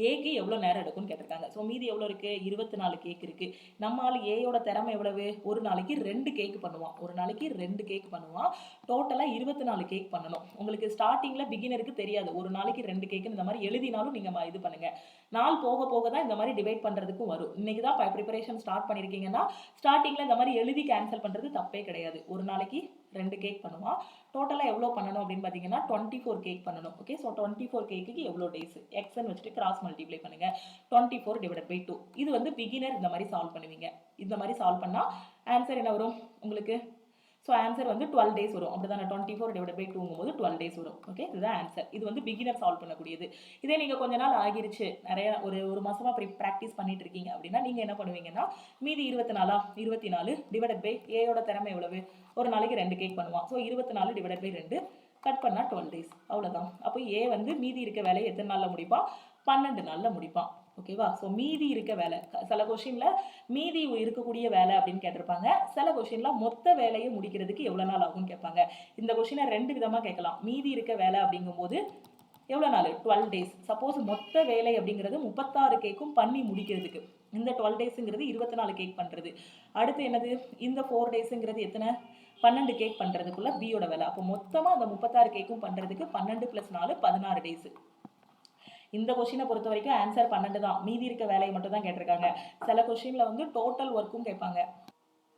Speaker 1: ஏக்கு எவ்வளோ நேரம் எடுக்கும்னு கேட்டிருக்காங்க. ஸோ மீதி எவ்வளோ இருக்கு? 24 கேக் இருக்கு. நம்மால் ஏயோட திறமை எவ்வளவு? ஒரு நாளைக்கு 2 கேக் பண்ணுவான். ஒரு நாளைக்கு 2 கேக் பண்ணுவான். டோட்டலா 24 கேக் பண்ணணும். உங்களுக்கு ஸ்டார்டிங்ல பிகினருக்கு தெரியாது. ஒரு நாளைக்கு 2 கேக் இந்த மாதிரி எழுதினாலும் நீங்க இது பண்ணுங்க. நாள் போக போக தான் இந்த மாதிரி டிவைட் பண்றதுக்கும் வரும். இன்னைக்கு தான் ப்ரிப்பரேஷன் ஸ்டார்ட் பண்ணிருக்கீங்கன்னா ஸ்டார்டிங்ல இந்த மாதிரி எழுதி கேன்சல் பண்றது தப்பே கிடையாது. ஒரு நாளைக்கு 2 கேக் பண்ணுவான். டோட்டலா எவ்வளவு பண்ணணும் அப்படின்னு பாத்தீங்கன்னா 24 கேக் பண்ணணும். ஓகே, ஸோ 24 கேக்கு எவ்வளவு டேஸ்? எக்ஸ்ன்னு வச்சுட்டு கிராஸ் மல்டிப்ளை பண்ணுங்க. 24 ÷ 2. இது வந்து பிகினர் இந்த மாதிரி சால்வ் பண்ணுவீங்க. இந்த மாதிரி சால்வ் பண்ணா ஆன்சர் என்ன வரும் உங்களுக்கு? ஸோ ஆன்சர் வந்து 12 days வரும். அப்படிதானே? 24 ÷ 2 12 days வரும். ஓகே, இதுதான் ஆன்சர். இது வந்து பிகினர் சால்வ் பண்ணக்கூடியது. இதே நீங்க கொஞ்ச நாள் ஆகிருச்சு, நிறைய ஒரு மாசமா ப்ராக்டிஸ் பண்ணிட்டு இருக்கீங்க அப்படின்னா நீங்க என்ன பண்ணுவீங்கன்னா மீதி 24 / ஏயோட திறமை எவ்வளவு? ஒரு நாளைக்கு 2 கேக் பண்ணுவான். ஸோ 24 / 2 கட் பண்ணா 12 days. அவ்வளவுதான். அப்போ ஏ வந்து மீதி இருக்க வேலையை எத்தனை நாள்ல முடிப்பான்? 12 நாள்ல முடிப்பான். ஓகேவா? ஸோ மீதி இருக்க வேலை, சில கொஸ்டின்ல மீதி இருக்கக்கூடிய வேலை அப்படின்னு கேட்டிருப்பாங்க. சில கொஸ்டின்ல மொத்த வேலையை முடிக்கிறதுக்கு எவ்வளவு நாள் ஆகும்னு கேட்பாங்க. இந்த கொஸ்டினை 2 விதமா கேட்கலாம். மீதி இருக்க வேலை அப்படிங்கும்போது எவ்வளவு நாள்? 12 days. சப்போஸ் மொத்த வேலை அப்படிங்கிறது 36 கேக்கும் பண்ணி முடிக்கிறதுக்கு, இந்த 12 daysங்கிறது 24 கேக் பண்றது. அடுத்து என்னது? இந்த 4 daysங்கிறது எத்தனை? 12 கேக் பண்றதுக்குள்ள பியோட வேலை. அப்போ மொத்தமா அந்த 36 கேக்கும் பண்றதுக்கு 12 + 4 16 days. இந்த கொஸ்டினை பொறுத்த வரைக்கும் ஆன்சர் 12 தான். மீதி இருக்க வேலையை மட்டும் தான் கேட்டிருக்காங்க. சில கொஸ்டின்ல வந்து டோட்டல் ஒர்க்கும் கேட்பாங்க.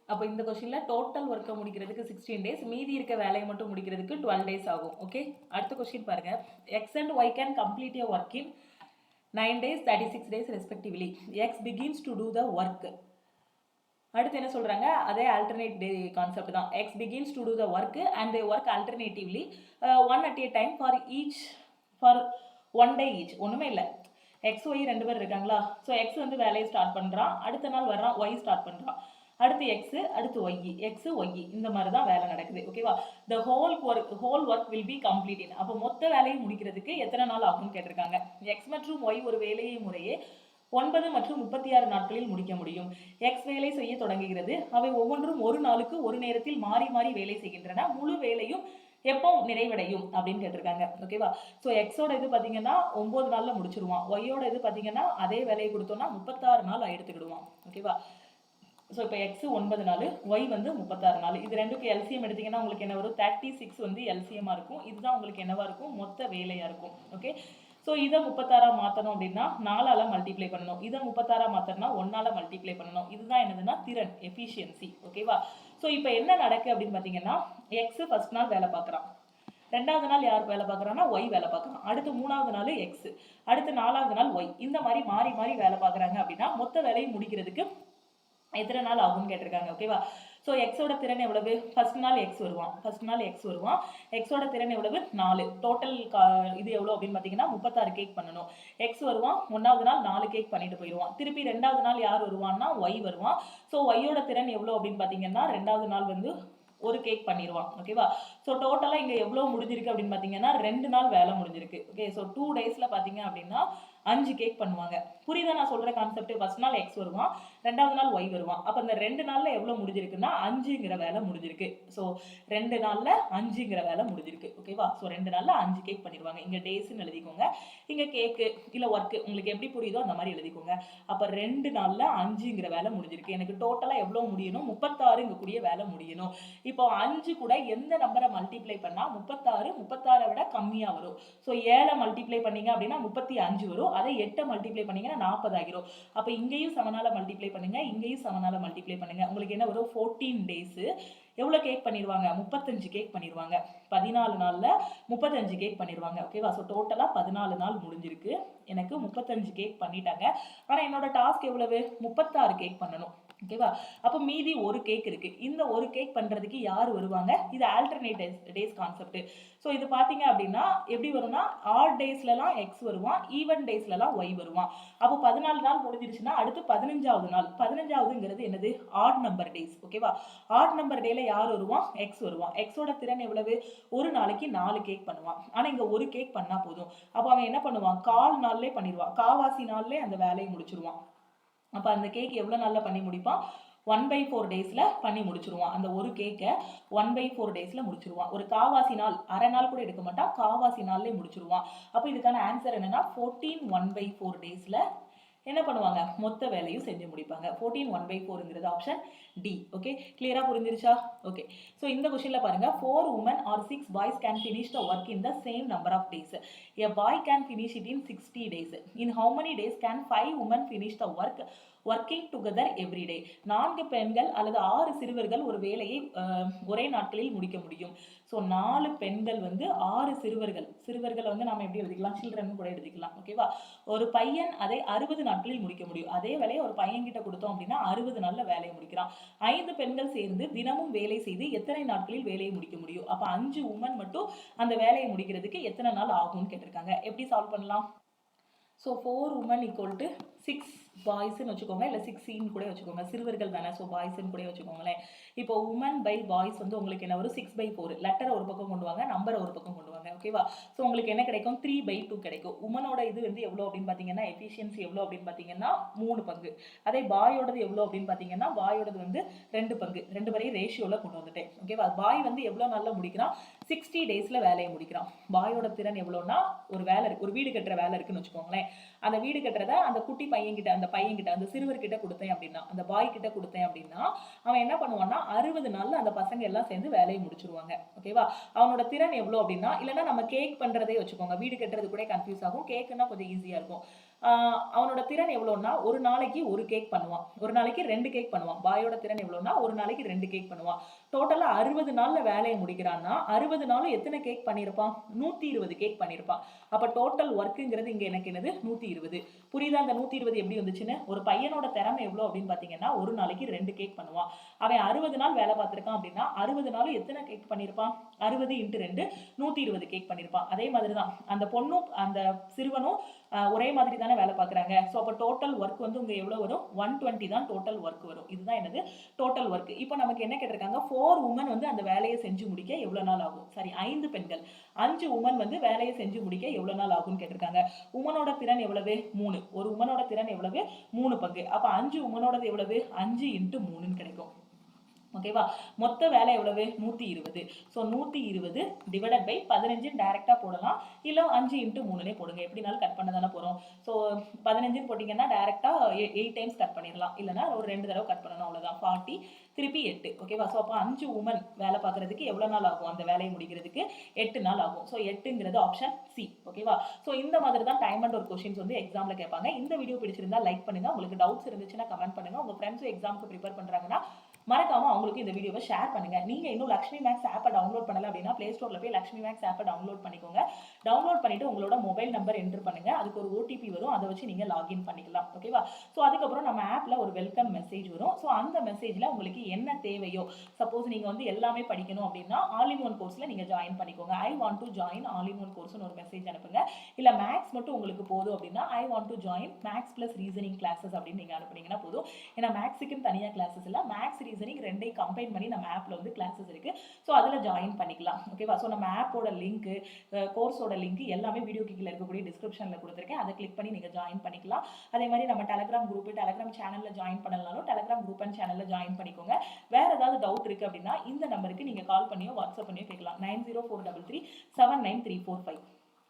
Speaker 1: அப்போ இந்த கொஸ்டின்ல டோட்டல் ஒர்க்கை முடிக்கிறதுக்கு 16 days, மீதி இருக்க வேலையை மட்டும் முடிக்கிறதுக்கு 12 days ஆகும். ஓகே, அடுத்த கொஸ்டின் பாருங்க. X and Y can complete a work in 9 days, 36 days respectively. X begins to do the work. அடுத்து என்ன சொல்றாங்க? அதே alternate day கான்செப்ட் தான். X begins to do the work and they work alternatively, one at a time for 1 day each. ஒண்ணுமே இல்லை. X Y 2 பேர் இருக்காங்களா? So X வந்து வேலையை ஸ்டார்ட் பண்றான். அடுத்த நாள் வர்றான், ஒய் ஸ்டார்ட் பண்றான். அடுத்து எக்ஸ், அடுத்து ஒய், எக்ஸ் ஒய், இந்த மாதிரி தான் வேலை நடக்குது. ஓகேவா? The whole work will be complete in. அப்போ மொத்த வேலையை முடிக்கிறதுக்கு எத்தனை நாள் ஆகும்னு கேட்டிருக்காங்க. எக்ஸ் மற்றும் ஒய் ஒரு வேலையை முறையே 9 மற்றும் 36 நாட்களில் முடிக்க முடியும். எக்ஸ் வேலை செய்ய தொடங்குகிறது. அவை ஒவ்வொன்றும் ஒரு நாளுக்கு ஒரு நேரத்தில் மாறி மாறி வேலை செய்கின்றன. முழு வேலையும் எப்போ நிறைவடையும் அப்படின்னு கேட்டிருக்காங்க. ஓகேவா? ஸோ எக்ஸோட இது பார்த்தீங்கன்னா 9 நாள்ல முடிச்சிருவான். ஒய்யோட இது பார்த்தீங்கன்னா அதே வேலையை கொடுத்தோம்னா 36 நாள் எடுத்துக்கிடுவான். ஓகேவா? ஸோ இப்போ எக்ஸ் 9 நாள், ஒய் வந்து 36 நாள். இது ரெண்டுக்கு எல்சிஎம் எடுத்தீங்கன்னா உங்களுக்கு என்ன வரும்? 36 வந்து எல்சிஎம்மா இருக்கும். இதுதான் உங்களுக்கு என்னவா இருக்கும்? மொத்த வேலையா இருக்கும். ஓகே, ஸோ இதை 36 மாற்றணும் அப்படின்னா 4ஆல மல்டிப்ளை பண்ணணும். இதை 36 மாற்றணும்னா 1ஆல மல்டிப்ளை பண்ணணும். இதுதான் என்னதுன்னா திறன், எஃபிஷியன்சி. ஓகேவா? ஸோ இப்போ என்ன நடக்கு அப்படின்னு பார்த்தீங்கன்னா எக்ஸ் ஃபர்ஸ்ட் நாள் வேலை பார்க்குறான். 2வது நாள் யார் வேலை பார்க்குறான்னா ஒய் வேலை பார்க்குறான். அடுத்து 3வது நாள் எக்ஸ், அடுத்து 4வது நாள் ஒய். இந்த மாதிரி மாறி மாறி வேலை பார்க்குறாங்க அப்படின்னா மொத்த வேலையை முடிக்கிறதுக்கு எத்தனை நாள் ஆகும்னு கேட்டிருக்காங்க. ஓகேவா? ஸோ எக்ஸோட திறன் எவ்வளவு? ஃபர்ஸ்ட் நாள் எக்ஸ் வருவான். எக்ஸோட திறன் எவ்வளவு? 4. டோட்டல் இது எவ்வளோ அப்படின்னு பார்த்தீங்கன்னா 36 கேக் பண்ணணும். எக்ஸ் வருவான். 1வது நாள் 4 கேக் பண்ணிட்டு போயிடுவான். திருப்பி 2வது நாள் யார் வருவான்னா ஒய் வருவான். ஸோ ஒய்யோட திறன் எவ்வளோ அப்படின்னு பார்த்தீங்கன்னா 2வது நாள் வந்து ஒரு கேக் பண்ணிடுவான். ஓகேவா? ஸோ டோட்டலாக இங்கே எவ்வளோ முடிஞ்சிருக்கு அப்படின்னு பார்த்தீங்கன்னா 2 நாள் வேலை முடிஞ்சிருக்கு. ஓகே, ஸோ 2 டேஸில் பார்த்தீங்க அப்படின்னா 5 கேக் பண்ணுவாங்க. புரியுதா நான் சொல்கிற கான்செப்ட்? ஃபர்ஸ்ட் நாள் எக்ஸ் வருவான், 2வது நாள் ஒய் வருவான். அப்போ இந்த 2 நாளில் எவ்வளோ முடிஞ்சிருக்குன்னா 5ங்கிற வேலை முடிஞ்சிருக்கு. ஸோ 2 நாளில் 5ங்கிற வேலை முடிஞ்சிருக்கு. ஓகேவா? ஸோ 2 நாளில் 5 கேக் பண்ணிடுவாங்க. இங்கே டேஸ்ன்னு எழுதிக்கோங்க, இங்கே கேக்கு இல்லை ஒர்க்கு உங்களுக்கு எப்படி புரியுதோ அந்த மாதிரி எழுதிக்கோங்க. அப்போ 2 நாளில் 5ங்கிற வேலை முடிஞ்சிருக்கு. எனக்கு டோட்டலாக எவ்வளோ முடியணும்? 36 இங்கே கூடிய வேலை முடியணும். இப்போ 5 கூட எந்த நம்பரை மல்டிப்ளை பண்ணால் 36 விட கம்மியாக வரும்? ஸோ 7 மல்டிப்ளை பண்ணீங்க அப்படின்னா 35 வரும். அதை 8 மல்டிப்ளை பண்ணீங்கன்னா 40 ஆகிரும். அப்போ இங்கேயும் 7ஆல மல்டிப்ளை பண்ணுங்க, இங்கேயும் 7ஆல மல்டிப்ளை பண்ணுங்க. உங்களுக்கு என்ன வரும்? 14 டேஸ் எவ்வளோ கேக் பண்ணிடுவாங்க? 35 கேக் பண்ணிடுவாங்க. 14 நாளில் 35 கேக் பண்ணிடுவாங்க. ஓகேவா? ஸோ டோட்டலாக 14 நாள் முடிஞ்சிருக்கு. எனக்கு 35 கேக் பண்ணிட்டாங்க. ஆனால் என்னோட டாஸ்க் எவ்வளவு? 36 கேக் பண்ணணும். ஓகேவா? அப்போ மீதி ஒரு கேக் இருக்கு. இந்த ஒரு கேக் பண்றதுக்கு யார் வருவாங்க? இது ஆல்டர்னேட் டேஸ் கான்செப்ட். ஸோ இது பார்த்தீங்க அப்படின்னா எப்படி வரும்னா ஆட் டேஸ்லலாம் எக்ஸ் வருவான், ஈவன் டேஸ்லலாம் ஒய் வருவான். அப்போ 14 நாள் முடிஞ்சிருச்சுன்னா அடுத்து 15வது நாள். 15வதுங்கிறது என்னது? Add number days. ஓகேவா? ஆட் நம்பர் டேல யார் வருவான்? எக்ஸ் வருவான். எக்ஸோட திறன் எவ்வளவு? ஒரு நாளைக்கு 4 கேக் பண்ணுவான். ஆனா இங்க ஒரு கேக் பண்ணா போதும். அப்போ அவன் என்ன பண்ணுவான்? கால் நாள்லேயே பண்ணிடுவான், காவாசி நாள்லேயே அந்த வேலையை முடிச்சிருவான். அப்போ அந்த கேக் எவ்வளோ நாளில் பண்ணி முடிப்பான்? 1/4 டேஸில் பண்ணி முடிச்சிருவான். அந்த ஒரு கேக்கை 1/4 டேஸில் முடிச்சிருவான். ஒரு காவாசி நாள், அரை நாள் கூட எடுக்க மாட்டான், காவாசி நாள்லேயே முடிச்சிருவான். அப்போ இதுக்கான ஆன்சர் என்னன்னா 14 1/4 டேஸில் என்ன பண்ணுவாங்க? மொத்த வேலையும் செஞ்சு முடிப்பாங்க. 14 1/4ங்கிறது ஆப்ஷன் டி. ஓகே, கிளியரா புரிஞ்சிருச்சா? ஓகே, ஸோ இந்த கொஸ்டின்ல பாருங்க, 4 women or 6 boys can finish the work in the same number of days. A boy can finish it in 60 days. In how many days can 5 women finish the work working together every day? 4 பெண்கள் அல்லது 6 சிறுவர்கள் ஒரு வேலையை ஒரே நாட்களில் முடிக்க முடியும். So 4 பெண்கள் வந்து 6 சிறுவர்கள் வந்து நம்ம எப்படி எழுதிக்கலாம்? சில்ட்ரன் கூட எழுதிக்கலாம். ஓகேவா? ஒரு பையன் அதை 60 நாட்களில் முடிக்க முடியும். அதே வேலையை ஒரு பையன் கிட்ட கொடுத்தோம் அப்படின்னா 60 நாள்ல வேலையை முடிக்கிறான். 5 பெண்கள் சேர்ந்து தினமும் வேலை செய்து எத்தனை நாட்களில் வேலையை முடிக்க முடியும்? அப்ப 5 உமன் மட்டும் அந்த வேலையை முடிக்கிறதுக்கு எத்தனை நாள் ஆகும்னு கேட்டிருக்காங்க. எப்படி சால்வ் பண்ணலாம்? ஸோ 4 உமன் ஈக்குவல் டு 6 பாய்ஸ்ன்னு வச்சுக்கோங்க, இல்லை 16 கூட வச்சுக்கோங்க. சிறுவர்கள் தானே, ஸோ பாய்ஸ்ன்னு கூட வச்சுக்கோங்களேன். இப்போ உமன் பை பாய்ஸ் வந்து உங்களுக்கு என்ன வரும்? 6/4. லெட்டரை ஒரு பக்கம் கொண்டு வாங்க, நம்பரை ஒரு பக்கம் கொண்டு வாங்க. ஓகேவா? ஸோ உங்களுக்கு என்ன கிடைக்கும்? 3/2 கிடைக்கும். உமனோட இது வந்து எவ்வளோ அப்படின்னு பார்த்தீங்கன்னா, எஃபிஷியன்சி எவ்வளோ அப்படின்னு பார்த்தீங்கன்னா 3 பங்கு. அதே பாயோடது எவ்வளோ அப்படின்னு பார்த்தீங்கன்னா, பாயோடது வந்து 2 பங்கு. 2 பேரையும் ரேஷியோவில் கொண்டு வந்துட்டேன். ஓகேவா? பாய் வந்து எவ்வளோ நாளில் முடிக்கிறான்? 60 டேஸில் வேலையை முடிக்கிறான். பாயோட திறன் எவ்வளோன்னா, ஒரு வேலை இருக்கு, ஒரு வீடு கட்டுற வேலை இருக்குன்னு வச்சுக்கோங்களேன். அந்த வீடு கட்டுறத அந்த குட்டி பையன்கிட்ட, அந்த சிறுவர்கிட்ட கொடுத்தேன் அப்படின்னா, அந்த பாய் கிட்ட கொடுத்தேன் அப்படின்னா, அவன் என்ன பண்ணுவான்னா 60 நாள்ல அந்த பசங்க எல்லாம் சேர்ந்து வேலையை முடிச்சிருவாங்க. ஓகேவா? அவனோட திறன் எவ்வளோ அப்படின்னா, இல்லைன்னா நம்ம கேக் பண்றதே வச்சுக்கோங்க, வீடு கட்டுறது கூட கன்ஃபியூஸ் ஆகும், கேக்குன்னா கொஞ்சம் ஈஸியா இருக்கும். அவனோட திறன் எவ்வளோன்னா, ஒரு நாளைக்கு ஒரு கேக் பண்ணுவான், ஒரு நாளைக்கு 2 கேக் பண்ணுவான். பாயோட திறன் எவ்வளோன்னா, ஒரு நாளைக்கு 2 கேக் பண்ணுவான். டோட்டலா 60 நாள்ல வேலையை முடிக்கிறான்னா 60 நாளும் எத்தனை கேக் பண்ணியிருப்பான்? 120 கேக் பண்ணியிருப்பான். அப்ப டோட்டல் ஒர்க்குங்கிறது இங்க எனக்கு என்னது? 120. புரியுதா? அந்த 120 எப்படி வந்துச்சுன்னு? ஒரு பையனோட திறமை எவ்வளோ அப்படின்னு பார்த்தீங்கன்னா, ஒரு நாளைக்கு 2 கேக் பண்ணுவான். அவன் 60 நாள் வேலை பார்த்திருக்கான் அப்படின்னா 60 நாளும் எத்தனை கேக் பண்ணியிருப்பான்? 60 × 2 120 கேக் பண்ணியிருப்பான். அதே மாதிரி தான் அந்த பொண்ணும் அந்த சிறுவனும் ஒரே மாதிரி தானே வேலை பார்க்குறாங்க. ஸோ அப்போ டோட்டல் ஒர்க் வந்து உங்க எவ்வளோ வரும்? 120 தான் டோட்டல் ஒர்க் வரும். இதுதான் என்னது? Total work. இப்போ நமக்கு என்ன கேட்டிருக்காங்க? 4 உமன் வந்து அந்த வேலையை செஞ்சு முடிக்க எவ்வளோ நாள் ஆகும்? சரி, 5 பெண்கள், 5 உமன் வந்து வேலையை செஞ்சு முடிக்க எவ்வளோ நாள் ஆகும்னு கேட்டிருக்காங்க. உமனோட திறன் எவ்வளவு? 3. ஒரு உமனோட திறன் எவ்வளவு? 3 பங்கு. அப்போ 5 உமனோடது எவ்வளவு? 5 × 3ன்னு கிடைக்கும். ஓகேவா? மொத்த வேலை எவ்வளவு? 120. ஸோ 120 டிவைடட் பை 15 டைரக்டா போடலாம், இல்லை 5 × 3னே போடுங்க. எப்படினாலும் கட் பண்ண தானே போகிறோம். ஸோ 15 போட்டிங்கன்னா டைரக்டா 8 டைம்ஸ் கட் பண்ணிடலாம், இல்லைனா ஒரு 2 தடவை கட் பண்ணணும், அவ்வளோதான். 40 திருப்பி 8. ஓகேவா? ஸோ அப்போ 5 உமன் வேலை பார்க்கறதுக்கு எவ்வளோ நாள் ஆகும்? அந்த வேலையை முடிக்கிறதுக்கு 8 நாள் ஆகும். ஸோ 8ங்கிறது ஆப்ஷன் சி. ஓகேவா? ஸோ இந்த மாதிரி தான் டைம் அண்ட் ஒரு கொஸ்டின்ஸ் வந்து எக்ஸாமில் கேட்பாங்க. இந்த வீடியோ பிடிச்சிருந்தா லைக் பண்ணுங்க, உங்களுக்கு டவுட்ஸ் இருந்துச்சுன்னா கமெண்ட் பண்ணுங்க. உங்கள் ஃப்ரெண்ட்ஸும் எக்ஸாமுக்கு ப்ரிப்பேர் பண்ணுறாங்கன்னா மறக்காம அவங்களுக்கு இந்த வீடியோவை ஷேர் பண்ணுங்க. நீங்க இன்னும் லக்ஷ்மி மேக்ஸ் ஆப்பை டவுன்லோட் பண்ணல அப்படின்னா பிளே ஸ்டோர்ல போய் லக்ஷ்மி மேக்ஸ் ஆப்பை டவுன்லோட் பண்ணிக்கோங்க. டவுன்லோட் பண்ணிட்டு உங்களோட மொபைல் நம்பர் என்டர் பண்ணுங்க. அதுக்கு ஒரு ஓடிபி வரும். அதை வச்சு நீங்க லாகின் பண்ணிக்கலாம். ஓகேவா? ஸோ அதுக்கப்புறம் நம்ம ஆப்ல ஒரு வெல்கம் மெசேஜ் வரும். ஸோ அந்த மெசேஜ்ல உங்களுக்கு என்ன தேவையோ, சப்போஸ் நீங்க வந்து எல்லாமே படிக்கணும் அப்படின்னா ஆல் இன் ஒன் கோர்ஸ்ல நீங்க ஜாயின் பண்ணிக்கோங்க. I want to join all in one கோர்ஸ்னு ஒரு மெசேஜ் அனுப்புங்க. இல்ல மேக்ஸ் மட்டும் உங்களுக்கு போதும் அப்படின்னா I want to join maths plus reasoning classes அப்படின்னு நீங்க அனுப்புனீங்கன்னா போதும். ஏன்னா மேக்ஸுக்குன்னு தனியா கிளாஸஸ் இல்ல, மேக்ஸ் ரீசனிங் ரெண்டையும் கம்பைன் பண்ணி நம்ம ஆப்ல வந்து கிளாஸஸ் இருக்கு. ஸோ அதுல ஜாயின் பண்ணிக்கலாம். ஓகேவா? ஸோ நம்ம ஆப்போட லிங்க், கோர்ஸோட லிங்க் எல்லாமே வீடியோ கீழே இருக்கக்கூடிய டிஸ்கிரிப்ஷன்ல கொடுத்துருக்கேன். அதை கிளிக் பண்ணி நீங்க ஜாயின் பண்ணிக்கலாம். அதே மாதிரி நம்ம டெலகிராம் குரூப், டெலகிராம் சேனல்ல ஜாயின் பண்ணலனாலும் டெலகிராம் குரூப் அண்ட் சேனல்ல ஜாயின் பண்ணிக்கோங்க. வேற ஏதாவது டவுட் இருக்கு அப்படின்னா இந்த நம்பருக்கு நீங்க கால் பண்ணியோ வாட்ஸ்அப் பண்ணியோ கேட்கலாம். 9043379345.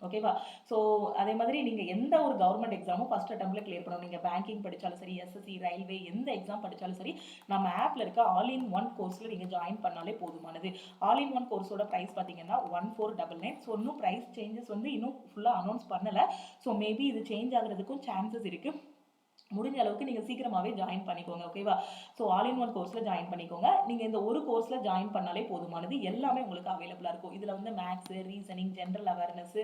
Speaker 1: ஓகேவா? ஸோ அதே மாதிரி நீங்கள் எந்த ஒரு கவர்மெண்ட் எக்ஸாமும் ஃபர்ஸ்ட் அட்டம்ப்ட்ல கிளியர் பண்ணணும். நீங்கள் பேங்கிங் படித்தாலும் சரி, எஸ்எஸ்சி, ரயில்வே எந்த எக்ஸாம் படித்தாலும் சரி, நம்ம ஆப்ல இருக்க ஆல் இன் ஒன் கோர்ஸில் நீங்கள் ஜாயின் பண்ணாலே போதுமானது. ஆல் இன் ஒன் கோர்ஸோட ப்ரைஸ் பார்த்தீங்கன்னா 1499. ஸோ இன்னும் ப்ரைஸ் சேஞ்சஸ் வந்து இன்னும் ஃபுல்லாக அனௌன்ஸ் பண்ணலை. ஸோ மேபி இது சேஞ்ச் ஆகிறதுக்கும் சான்சஸ் இருக்குது. முடிஞ்ச அளவுக்கு நீங்கள் சீக்கிரமாகவே ஜாயின் பண்ணிக்கோங்க. ஓகேவா? ஸோ ஆல் இன் ஒன் கோர்ஸில் ஜாயின் பண்ணிக்கோங்க. நீங்கள் இந்த ஒரு கோர்ஸில் ஜாயின் பண்ணாலே போதுமானது. எல்லாமே உங்களுக்கு அவைலபிளாக இருக்கும். இதில் வந்து maths, reasoning, general awareness,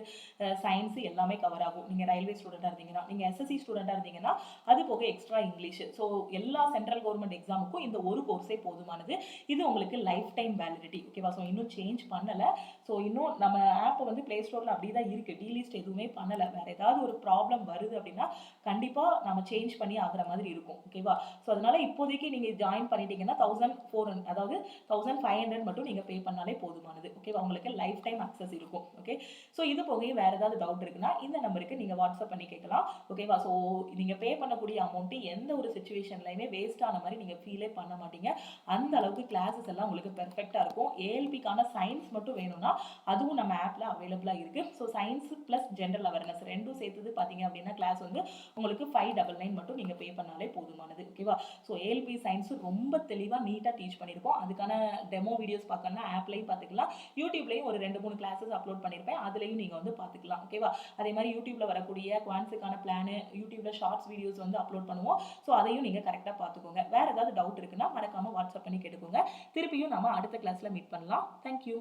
Speaker 1: science எல்லாமே கவர் ஆகும். நீங்கள் ரயில்வே ஸ்டூடெண்ட்டாக இருந்தீங்கன்னா, நீங்கள் எஸ்எஸ்சி ஸ்டூடெண்ட்டாக இருந்தீங்கன்னா அது போக எக்ஸ்ட்ரா இங்கிலீஷ். ஸோ எல்லா சென்ட்ரல் கவர்மெண்ட் எக்ஸாமுக்கும் இந்த ஒரு கோர்ஸே போதுமானது. இது உங்களுக்கு லைஃப் டைம் வேலிடிட்டி. ஓகேவா? ஸோ இன்னும் சேஞ்ச் பண்ணலை. ஸோ இன்னும் நம்ம ஆப்பை வந்து ப்ளே ஸ்டோரில் அப்படி தான் இருக்குது. டீலிஸ்ட் எதுவுமே பண்ணலை. வேறு ஏதாவது ஒரு ப்ராப்ளம் வருது அப்படின்னா கண்டிப்பாக நம்ம சேஞ்ச் பண்ணி ஆகிற மாதிரி இருக்கும். ஓகேவா? ஸோ அதனால இப்போதைக்கு நீங்கள் ஜாயின் பண்ணிட்டீங்கன்னா 1400, அதாவது 1500 மட்டும் நீங்கள் பே பண்ணாலே போதுமானது. ஓகேவா? உங்களுக்கு லைஃப் டைம் அக்சஸ் இருக்கும். ஓகே? ஸோ இது போக வேற ஏதாவது டவுட் இருக்குன்னா இந்த நம்பருக்கு நீங்கள் வாட்ஸ்அப் பண்ணி கேட்கலாம். ஓகேவா? ஸோ நீங்கள் பே பண்ணக்கூடிய அமௌண்ட்டு எந்த ஒரு சுச்சுவேஷன்லையுமே வேஸ்ட் ஆன மாதிரி நீங்கள் ஃபீலே பண்ண மாட்டீங்க. அந்த அளவுக்கு கிளாஸஸ் எல்லாம் உங்களுக்கு பெர்ஃபெக்டாக இருக்கும். ஏஎல்பிக்கான சயின்ஸ் மட்டும் வேணும்னா அதுவும் நம்ம ஆப்பில் அவைலபிளாக இருக்குது. So science plus general awareness ரெண்டும் சேர்த்தது பார்த்தீங்க அப்படின்னா கிளாஸ் வந்து உங்களுக்கு 599 மட்டும் நீங்கள் பே பண்ணாலே போதுமானது. ஓகேவா? ஸோ ஏஎல்பி சயின்ஸ் ரொம்ப தெளிவாக நீட்டாக டீச் பண்ணியிருக்கோம். அதுக்கான டெமோ வீடியோஸ் பார்க்கணும்னா ஆப்லையும் பார்த்துக்கலாம். யூடியூப்லையும் ஒரு 2-3 கிளாஸஸ் அப்லோட் பண்ணியிருப்பேன். அதுலையும் நீங்கள் வந்து பார்த்துக்கலாம். ஓகேவா? அதே மாதிரி யூடியூப்ல வரக்கூடிய குவான்ஸுக்கான பிளானு, யூடியூப்ல ஷார்ட்ஸ் வீடியோஸ் வந்து அப்லோட் பண்ணுவோம். ஸோ அதையும் நீங்கள் கரெக்டாக பார்த்துக்கோங்க. வேறு ஏதாவது டவுட் இருக்குன்னா மறக்காமல் வாட்ஸ்அப் பண்ணி கேட்டுக்கோங்க. திருப்பியும் நம்ம அடுத்த கிளாஸில் மீட் பண்ணலாம். தேங்க்யூ.